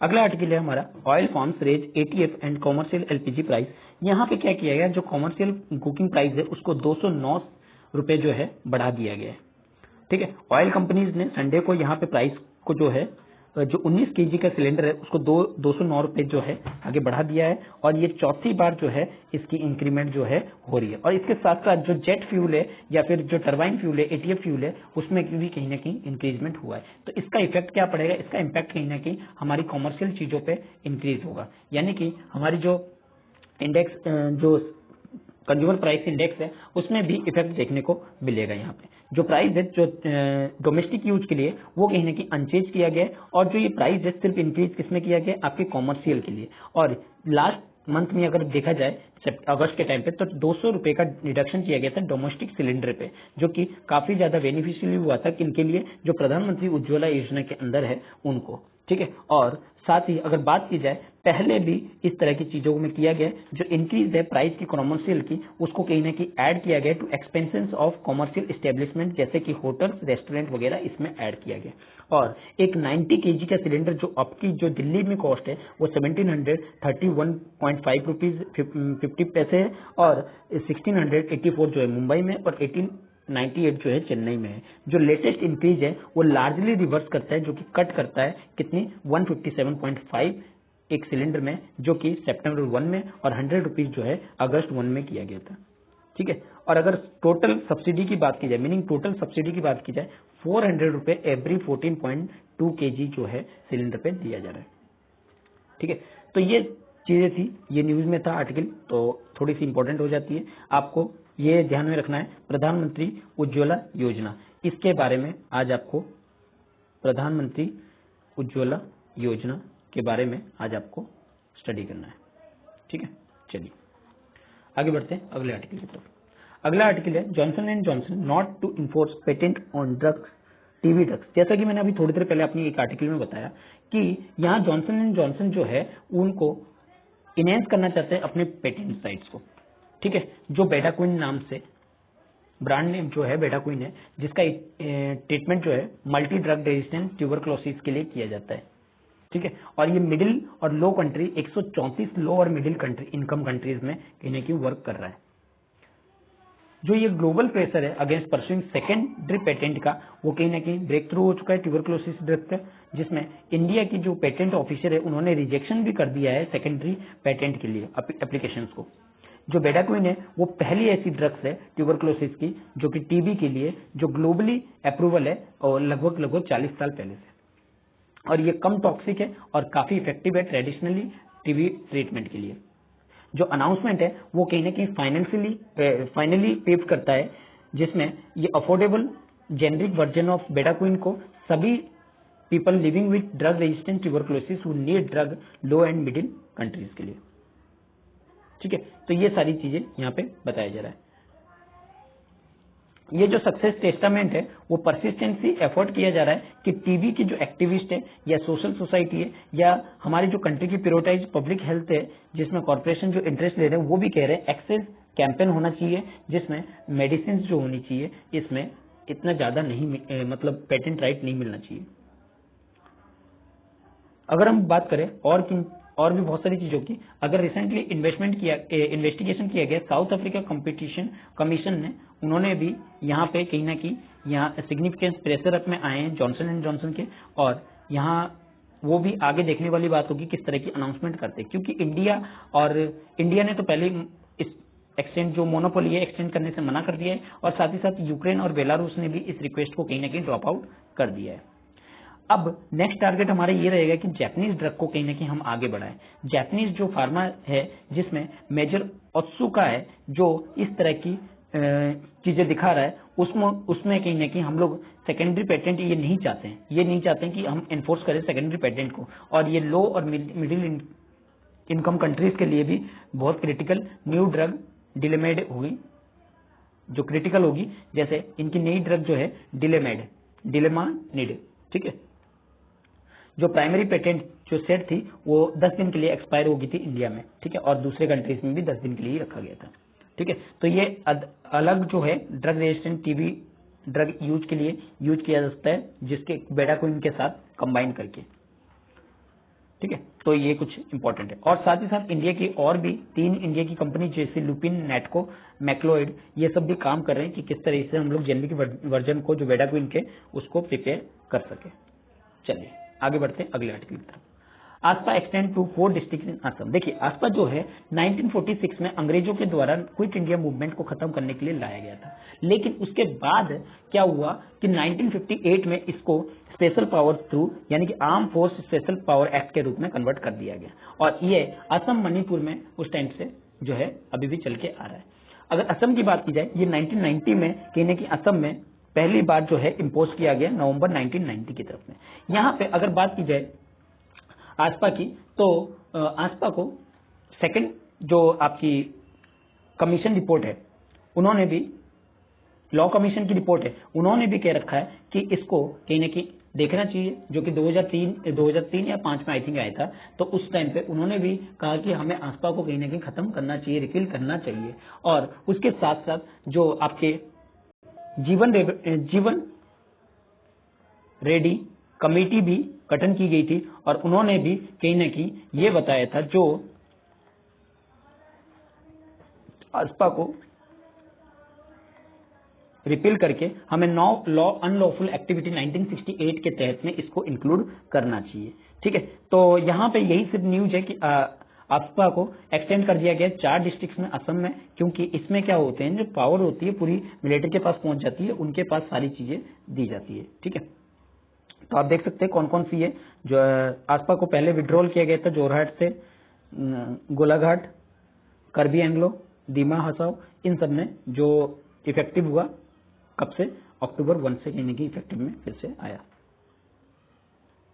अगला आर्टिकल है हमारा oil firms raise ATF and commercial LPG price. यहाँ पे क्या किया गया, जो कॉमर्शियल कुकिंग प्राइस है उसको 209 रुपए जो है बढ़ा दिया गया है। ठीक है, ऑयल कंपनीज ने संडे को यहाँ पे प्राइस को जो है, जो 19 केजी का सिलेंडर है उसको 209 रुपए जो है आगे बढ़ा दिया है। और ये चौथी बार जो है इसकी इंक्रीमेंट जो है हो रही है। और इसके साथ साथ जो जेट फ्यूल है या फिर जो टरबाइन फ्यूल है, एटीएफ फ्यूल है, उसमें भी कहीं ना कहीं इंक्रीजमेंट हुआ है। तो इसका इफेक्ट क्या पड़ेगा, इसका इम्पैक्ट कहीं ना कहीं हमारी कॉमर्शियल चीजों पर इंक्रीज होगा, यानी कि हमारी जो इंडेक्स, जो कंज्यूमर प्राइस इंडेक्स है, उसमें भी इफेक्ट देखने को मिलेगा। यहाँ पे जो प्राइस है जो डोमेस्टिक यूज के लिए वो कहीं ना कहीं अनचेंज किया गया है। और जो ये प्राइस है सिर्फ इंक्रीज किसमें किया गया, आपके कॉमर्शियल के लिए। और लास्ट मंथ में अगर देखा जाए अगस्त के टाइम पे, तो 200 रुपए का रिडक्शन किया गया था डोमेस्टिक सिलेंडर पे, जो कि काफी ज्यादा बेनिफिशियल हुआ था किनके लिए, जो प्रधानमंत्री उज्ज्वला योजना के अंदर है उनको। ठीक है, और साथ ही अगर बात की जाए पहले भी इस तरह की चीजों में किया गया, जो इंक्रीज है प्राइस की कॉमर्शियल की, उसको कहीं ना कहीं ऐड किया गया to expenses of commercial establishment, जैसे कि होटल्स, रेस्टोरेंट वगैरह, इसमें ऐड किया गया। और एक 90 केजी का सिलेंडर जो आपकी जो दिल्ली में कॉस्ट है वो 1731.5 रुपीज 50 पैसे है, और 1684 जो है मुंबई में, और 1898 जो है चेन्नई में है। जो लेटेस्ट इंक्रीज है वो लार्जली रिवर्स करता है, जो कि कट करता है कितनी 157.5 एक सिलेंडर में, जो कि सितंबर 1 में, और 100 रुपीज जो है अगस्त 1 में किया गया था। ठीक है, और अगर टोटल सब्सिडी की बात की जाए, मीनिंग टोटल सब्सिडी की बात की जाए, 400 रुपए एवरी 14.2 केजी जो है सिलेंडर पे दिया जा रहा है। ठीक है, तो ये चीजें थी, ये न्यूज में था आर्टिकल, तो थोड़ी सी इंपॉर्टेंट हो जाती है, आपको ये ध्यान में रखना है। प्रधानमंत्री उज्ज्वला योजना, इसके बारे में आज आपको, प्रधानमंत्री उज्ज्वला योजना के बारे में आज आपको स्टडी करना है। ठीक है, चलिए आगे बढ़ते हैं अगले आर्टिकल की तरफ। अगला आर्टिकल है Johnson and Johnson not to enforce patent on drugs, TB drugs. जैसा कि मैंने अभी थोड़ी देर पहले अपनी एक आर्टिकल में बताया कि यहाँ जॉनसन एंड जॉनसन जो है उनको इनहेंस करना चाहते हैं अपने पेटेंट राइट्स को। ठीक है, जो बेटाक्विन नाम से ब्रांड नेम जो है बेटाक्विन है, जिसका ट्रीटमेंट जो है मल्टी ड्रग रेजिस्टेंट ट्यूबरक्लोसिस के लिए किया जाता है। ठीक है, और ये मिडिल और लो कंट्री 134 लो और मिडिल कंट्री इनकम कंट्रीज में कहीं ना कहीं वर्क कर रहा है। जो ये ग्लोबल प्रेशर है अगेंस्ट परस्यूइंग सेकेंडरी पेटेंट का, वो कहीं ना कहीं ब्रेक थ्रू हो चुका है ट्यूबरक्लोसिस ड्रग का, जिसमें इंडिया की जो पेटेंट ऑफिसर है उन्होंने रिजेक्शन भी कर दिया है सेकेंडरी पेटेंट के लिए एप्लीकेशंस को। जो बेटाक्विन है वो पहली ऐसी ड्रग्स है ट्यूबरक्लोसिस की जो कि टीबी के लिए जो ग्लोबली अप्रूवल है, और लगभग 40 साल पहले से। और ये कम टॉक्सिक है और काफी इफेक्टिव है ट्रेडिशनली टीबी ट्रीटमेंट के लिए। जो अनाउंसमेंट है वो कहीं ना कहीं फाइनली पेव करता है, जिसमें ये अफोर्डेबल जेनरिक वर्जन ऑफ बेटाक्विन को सभी people living with drug resistant tuberculosis who need drug low and middle countries के लिए। ठीक है, तो ये सारी चीजें यहाँ पे बताया जा रहा है। ये जो सक्सेस टेस्टामेंट है वो परसिस्टेंसी एफर्ट किया जा रहा है कि टीबी की जो एक्टिविस्ट है या सोशल सोसाइटी है या हमारी जो कंट्री की प्रियोरिटाइज पब्लिक हेल्थ है, जिसमें कॉर्पोरेशन जो इंटरेस्ट ले रहे हैं, वो भी कह रहे हैं एक्सेस कैंपेन होना चाहिए, जिसमें मेडिसिन जो होनी चाहिए इसमें इतना ज्यादा नहीं, मतलब पेटेंट राइट नहीं मिलना चाहिए। अगर हम बात करें और भी बहुत सारी चीजों की, अगर रिसेंटली इन्वेस्टिगेशन किया गया साउथ अफ्रीका कंपटीशन कमीशन ने, उन्होंने भी यहाँ पे कहीं ना कहीं यहाँ सिग्निफिकेंस प्रेशर अप में आए हैं जॉनसन एंड जॉनसन के, और यहाँ वो भी आगे देखने वाली बात होगी किस तरह की अनाउंसमेंट करते हैं, क्योंकि इंडिया ने तो पहले इस एक्सटेंड जो मोनोपोली है एक्सटेंड करने से मना कर दिया है, और साथ ही साथ यूक्रेन और बेलारूस ने भी इस रिक्वेस्ट को कहीं ना कहीं ड्रॉप आउट कर दिया है। अब नेक्स्ट टारगेट हमारा ये रहेगा कि जैपनीज ड्रग को कहीं ना कहीं हम आगे बढ़ाएं। जैपनीज जो फार्मा है जिसमें मेजर ओत्सुका है जो इस तरह की चीजें दिखा रहा है, उसमें कहीं ना कहीं हम लोग सेकेंडरी पेटेंट ये नहीं चाहते हैं कि हम एनफोर्स करें सेकेंडरी पेटेंट को, और ये लो और मिडिल इनकम कंट्रीज के लिए भी बहुत क्रिटिकल न्यू ड्रग डिलेमेड होगी, जो क्रिटिकल होगी। जैसे इनकी नई ड्रग जो है डिलेमानिड, ठीक है, जो प्राइमरी पेटेंट जो सेट थी वो 10 दिन के लिए एक्सपायर हो गई थी इंडिया में, ठीक है, और दूसरे कंट्रीज में भी 10 दिन के लिए रखा गया था, ठीक है। तो ये अलग जो है drug resistant TB drug use के लिए यूज किया जा सकता है, जिसके बेडाक्विन के साथ कंबाइन करके, ठीक है। तो ये कुछ इंपॉर्टेंट है, और साथ ही साथ इंडिया की और भी 3 इंडिया की कंपनी जैसे लुपिन, नेटको, मैक्लोइड, ये सब भी काम कर रहे हैं कि किस तरह से हम लोग जेनेरिक वर्जन को जो बेडाक्विन के उसको प्रिपेयर कर सके। चलिए आगे बढ़ते हैं अगले आर्टिकल की तरफ। AFSPA extend to 4 district in Assam. देखिए आसपा जो है 1946 में अंग्रेजों के द्वारा क्विट इंडिया मूवमेंट को खत्म करने के लिए लाया गया था, लेकिन उसके बाद क्या हुआ कि 1958 में इसको स्पेशल पावर थ्रू यानी कि arm force special power act के रूप में कन्वर्ट कर दिया गया, और ये असम मणिपुर में उस टाइम से जो है अभी भी चल के आ रहा है। अगर असम की बात की जाए, ये 1990 में कहीं ना कहीं असम में पहली बार जो है इम्पोज किया गया, नवंबर 1990 की तरफ में। यहाँ पे अगर बात की जाए आसपा की, तो आसपा को सेकंड जो आपकी कमीशन रिपोर्ट है, उन्होंने भी लॉ कमीशन की रिपोर्ट है, उन्होंने भी कह रखा है कि इसको कहीं ना कहीं देखना चाहिए, जो कि 2003 या 5 में आई थिंक आया था। तो उस टाइम पे उन्होंने भी कहा कि हमें आसपा को कहीं ना कहीं खत्म करना चाहिए, रिपील करना चाहिए, और उसके साथ साथ जो आपके जीवन रेड्डी कमेटी भी गठन की गई थी, और उन्होंने भी कहीं ना कहीं ये बताया था जो आसपा को रिपील करके हमें लॉ अनलॉफुल एक्टिविटी 1968 के तहत में इसको इंक्लूड करना चाहिए, ठीक है। तो यहाँ पे यही सिर्फ न्यूज है कि आसपा को एक्सटेंड कर दिया गया 4 डिस्ट्रिक्ट्स में असम में, क्योंकि इसमें क्या होते हैं, जो पावर होती है पूरी मिलिट्री के पास पहुंच जाती है, उनके पास सारी चीजें दी जाती है, ठीक है। तो आप देख सकते हैं कौन कौन सी है जो आसपा को पहले विड्रॉल किया गया था, जोरहाट से गोलाघाट, करबी एंग्लो, दीमा हसाव, इन सब में जो इफेक्टिव हुआ कब से, अक्टूबर 1 से कहने की इफेक्टिव में फिर से आया।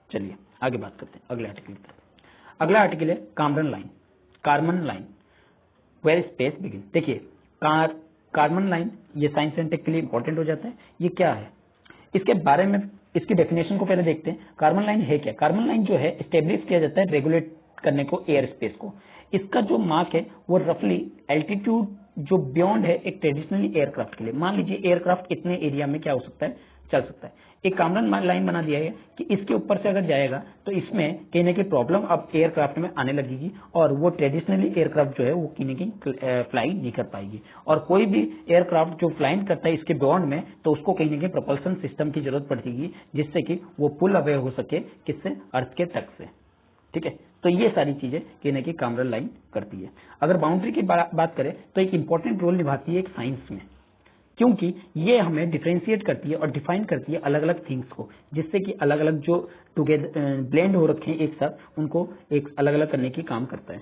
चलिए आगे बात करते हैं अगले आर्टिकल की तरफ। अगला आर्टिकल है Karman line where space begin. देखिए कार्मन लाइन ये साइंस एंड टेक के लिए इंपॉर्टेंट हो जाता है। ये क्या है, इसके बारे में इसकी डेफिनेशन को पहले देखते हैं। कार्बन लाइन है क्या? कार्बन लाइन जो है स्टेब्लिश किया जाता है रेगुलेट करने को एयर स्पेस को। इसका जो मार्क है वो रफली एल्टीट्यूड जो बियॉन्ड है एक ट्रेडिशनली एयरक्राफ्ट के लिए। मान लीजिए एयरक्राफ्ट इतने एरिया में क्या हो सकता है, चल सकता है। एक कार्बन लाइन बना दिया है कि इसके ऊपर से अगर जाएगा तो इसमें कहीं ना कहीं प्रॉब्लम अब एयरक्राफ्ट में आने लगेगी, और वो ट्रेडिशनली एयरक्राफ्ट जो है वो कहीं ना कहीं फ्लाई नहीं कर पाएगी। और कोई भी एयरक्राफ्ट जो फ्लाइंग करता है इसके बियॉन्ड में, तो उसको कहीं ना कहीं प्रोपल्सन सिस्टम की जरूरत पड़ेगी, जिससे कि वो पुल अवे हो सके किससे, अर्थ के तक से। ठीक है, तो ये सारी चीजें कहीं ना कहीं कार्बन लाइन करती है। अगर बाउंड्री की बात करें तो एक इंपॉर्टेंट रोल निभाती है एक साइंस में, क्योंकि ये हमें डिफरेंशिएट करती है और डिफाइन करती है अलग अलग थिंग्स को, जिससे कि अलग अलग जो टुगेदर ब्लेंड हो रखे हैं एक साथ, उनको एक अलग अलग करने की काम करता है।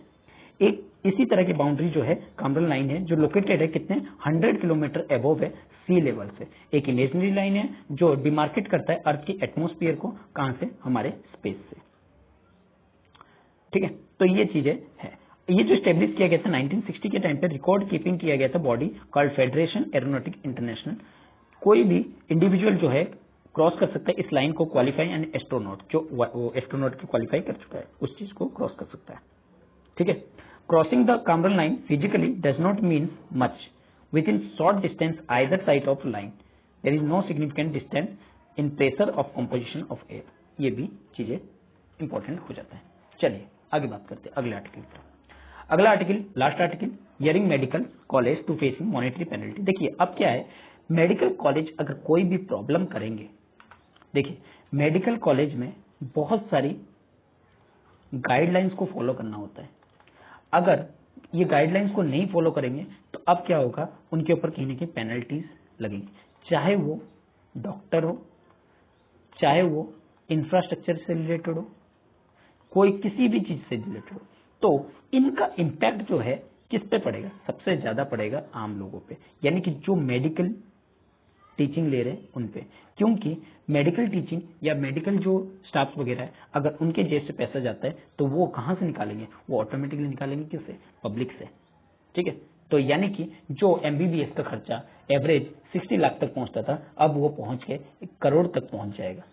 एक इसी तरह की बाउंड्री जो है कार्बन लाइन है, जो लोकेटेड है कितने 100 किलोमीटर अबव है सी लेवल से। एक इमेजिनरी लाइन है जो डिमार्केट करता है अर्थ की एटमोस्फियर को, कहां से, हमारे स्पेस से। ठीक है, तो ये चीजें है। ये जो स्टेब्लिश किया गया था 1960 के टाइम पे, रिकॉर्ड कीपिंग किया गया था body called federation aeronautic international. कोई भी इंडिविजुअल जो है क्रॉस कर सकता है इस लाइन को, क्वालिफाई एंड एस्ट्रोनॉट जो वो एस्ट्रोनॉट को क्वालिफाई कर चुका है उस चीज को क्रॉस कर सकता है। ठीक है, crossing the carbon line physically does not mean much with in short distance either side of line, there is no significant distance in pressure of composition of air. ये भी चीजें इंपॉर्टेंट हो जाता है। चलिए आगे बात करते हैं अगले आर्टिकल पर। अगला article, last article, hearing medical college to facing monetary penalty. देखिए अब क्या है, मेडिकल कॉलेज अगर कोई भी प्रॉब्लम करेंगे, देखिए मेडिकल कॉलेज में बहुत सारी गाइडलाइंस को फॉलो करना होता है। अगर ये गाइडलाइंस को नहीं फॉलो करेंगे तो अब क्या होगा, उनके ऊपर कहीं ना कहीं पेनल्टीज लगेंगी, चाहे वो डॉक्टर हो, चाहे वो इंफ्रास्ट्रक्चर से रिलेटेड हो, कोई किसी भी चीज से रिलेटेड हो। तो इनका इम्पैक्ट जो है किस पे पड़ेगा, सबसे ज्यादा पड़ेगा आम लोगों पे, यानी कि जो मेडिकल टीचिंग ले रहे हैं उन पे, क्योंकि मेडिकल टीचिंग या मेडिकल जो स्टाफ वगैरह है, अगर उनके जेब से पैसा जाता है तो वो कहां से निकालेंगे, वो ऑटोमेटिकली निकालेंगे किससे, पब्लिक से। ठीक है, तो यानी कि जो एमबीबीएस का खर्चा एवरेज 60 लाख तक पहुंचता था, अब वो पहुंच के 1 करोड़ तक पहुंच जाएगा।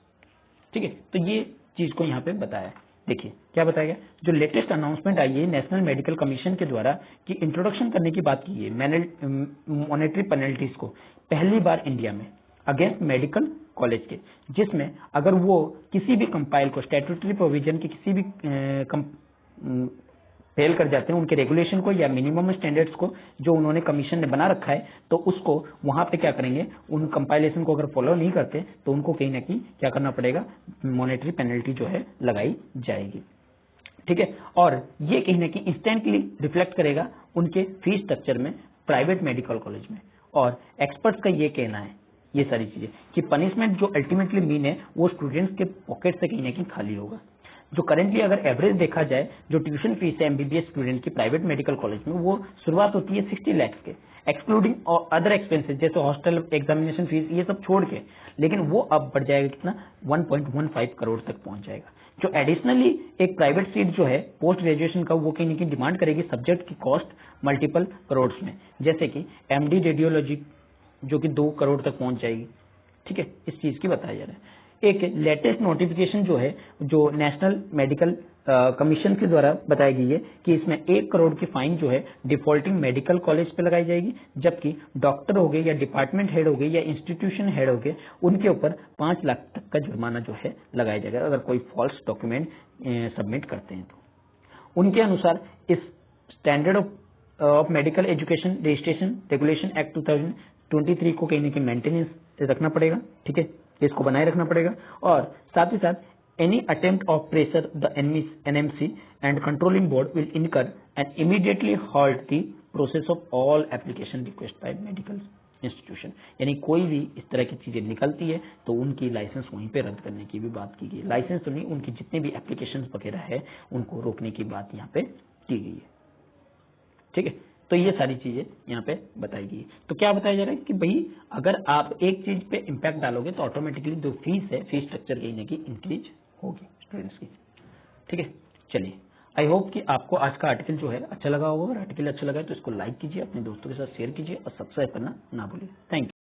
ठीक है, तो ये चीज को यहाँ पे बताया है। देखिए क्या बताया गया, जो लेटेस्ट अनाउंसमेंट आई है नेशनल मेडिकल कमीशन के द्वारा कि इंट्रोडक्शन करने की बात की है मॉनेटरी पेनल्टीज को पहली बार इंडिया में अगेंस्ट मेडिकल कॉलेज के, जिसमें अगर वो किसी भी कंपाइल को स्टैट्यूटरी प्रोविजन के किसी भी फेल कर जाते हैं, उनके रेगुलेशन को या मिनिमम स्टैंडर्ड्स को जो उन्होंने कमीशन ने बना रखा है, तो उसको वहां पे क्या करेंगे, उन कंपाइलेशन को अगर फॉलो नहीं करते तो उनको कहीं ना कहीं क्या करना पड़ेगा, मॉनेटरी पेनल्टी जो है लगाई जाएगी। ठीक है, और ये कहीं ना कहीं इंस्टेंटली रिफ्लेक्ट करेगा उनके फीस स्ट्रक्चर में प्राइवेट मेडिकल कॉलेज में। और एक्सपर्ट्स का ये कहना है ये सारी चीजें कि पनिशमेंट जो अल्टीमेटली मीन है वो स्टूडेंट्स के पॉकेट से कहीं ना कहीं खाली होगा। जो करेंटली अगर एवरेज देखा जाए, जो ट्यूशन फीस है एमबीबीएस स्टूडेंट की प्राइवेट मेडिकल कॉलेज में, वो शुरुआत होती है 60 लाख के, एक्सक्लूडिंग और अदर एक्सपेंसेस जैसे हॉस्टल एग्जामिनेशन फीस ये सब छोड़ के, लेकिन वो अब बढ़ जाएगा कितना, 1.15 करोड़ तक पहुंच जाएगा। जो एडिशनली एक प्राइवेट सीट जो है पोस्ट ग्रेजुएशन का, वो कहीं ना कहीं डिमांड करेगी सब्जेक्ट की कॉस्ट मल्टीपल करोड़ में, जैसे कि एमडी रेडियोलॉजी जो कि 2 करोड़ तक पहुंच जाएगी। ठीक है, इस चीज की बताया जा रहा है। एक लेटेस्ट नोटिफिकेशन जो है जो नेशनल मेडिकल कमीशन के द्वारा बताई गई है कि इसमें 1 करोड़ की फाइन जो है डिफॉल्टिंग मेडिकल कॉलेज पे लगाई जाएगी, जबकि डॉक्टर हो गए या डिपार्टमेंट हेड हो गए या इंस्टीट्यूशन हेड हो गए, उनके ऊपर 5 लाख तक का जुर्माना जो है लगाया जाएगा अगर कोई फॉल्स डॉक्यूमेंट सबमिट करते हैं तो। उनके अनुसार इस standard of medical education registration regulation act 2023 को कहीं ना कहीं मेंटेनेंस रखना पड़ेगा। ठीक है, इसको बनाए रखना पड़ेगा, और साथ ही साथ any attempt of pressure the NMC and controlling board will incur and immediately halt the process of all application request by medical institution. यानी कोई भी इस तरह की चीजें निकलती है तो उनकी लाइसेंस वहीं पे रद्द करने की भी बात की गई है। लाइसेंस तो नहीं, उनकी जितने भी एप्लीकेशन वगैरह है उनको रोकने की बात यहाँ पे की गई है। ठीक है, तो ये सारी चीजें यहाँ पे बताई गई है। तो क्या बताया जा रहा है कि भाई अगर आप एक चीज पे इम्पैक्ट डालोगे तो ऑटोमेटिकली जो फीस है, फीस स्ट्रक्चर कहीं ना कहीं इंक्रीज होगी स्टूडेंट्स की। ठीक है, चलिए आई होप कि आपको आज का आर्टिकल जो है अच्छा लगा होगा। अगर आर्टिकल अच्छा लगा है तो इसको लाइक कीजिए, अपने दोस्तों के साथ शेयर कीजिए और सब्सक्राइब करना ना भूलिए। Thank you.